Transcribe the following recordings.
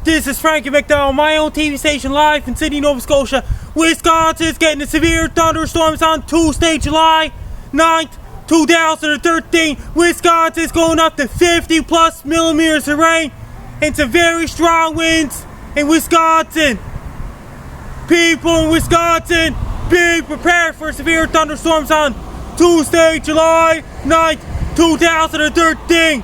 This is Frankie McDowell, my own TV station live in Sydney, Nova Scotia. Wisconsin is getting the severe thunderstorms on Tuesday, July 9th, 2013. Wisconsin is going up to 50 plus millimeters of rain and some very strong winds in Wisconsin. People in Wisconsin, be prepared for severe thunderstorms on Tuesday, July 9th, 2013.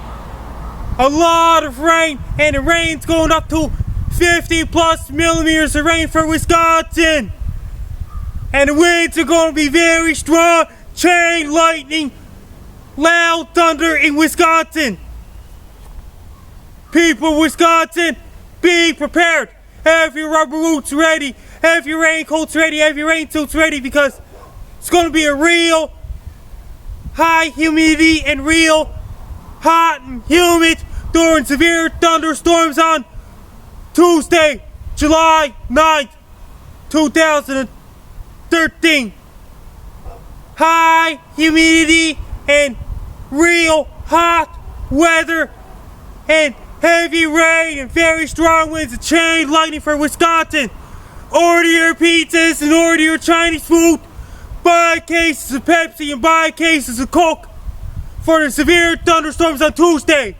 A lot of rain, and the rain's going up to 50 plus millimeters of rain for Wisconsin. And the winds are going to be very strong, chain lightning, loud thunder in Wisconsin. People of Wisconsin, be prepared. Have your rubber boots ready, have your raincoats ready, have your rain suits ready, because it's going to be a real high humidity and real hot and humid during severe thunderstorms on Tuesday, July 9th, 2013. High humidity and real hot weather and heavy rain and very strong winds and chain lightning for Wisconsin. Order your pizzas and order your Chinese food. Buy cases of Pepsi and buy cases of Coke for the severe thunderstorms on Tuesday.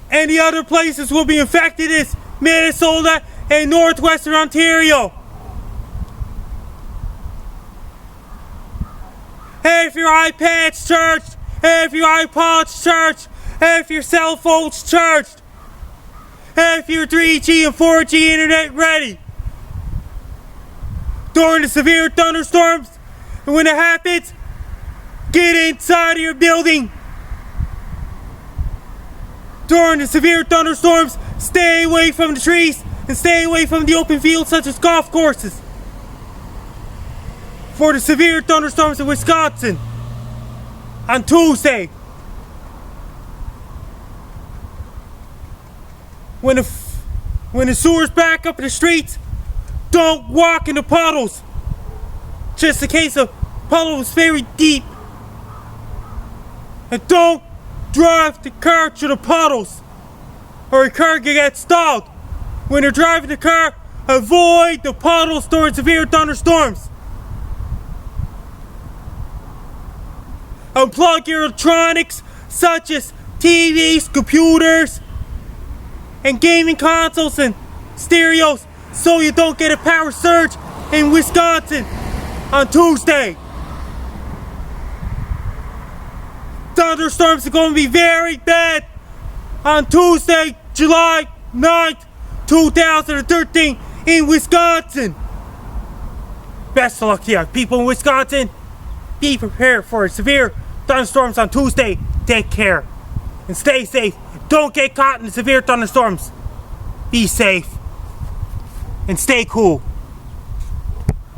And the other places will be affected is Minnesota and northwestern Ontario. Have your iPads charged, have your iPods charged, have your cell phones charged, have your 3G and 4G internet ready. During the severe thunderstorms, and when it happens, get inside of your building. During the severe thunderstorms, stay away from the trees and stay away from the open fields such as golf courses. For the severe thunderstorms in Wisconsin on Tuesday, when the sewers back up in the streets, don't walk in the puddles. Just in case a puddle is very deep. And don't drive the car to the puddles, or your car can get stalled. When you're driving the car, avoid the puddles during severe thunderstorms. Unplug your electronics such as TVs, computers, and gaming consoles and stereos so you don't get a power surge in Wisconsin on Tuesday. Thunderstorms are going to be very bad on Tuesday, July 9th, 2013 in Wisconsin. Best of luck to you, people in Wisconsin. Be prepared for severe thunderstorms on Tuesday. Take care and stay safe. Don't get caught in severe thunderstorms. Be safe and stay cool.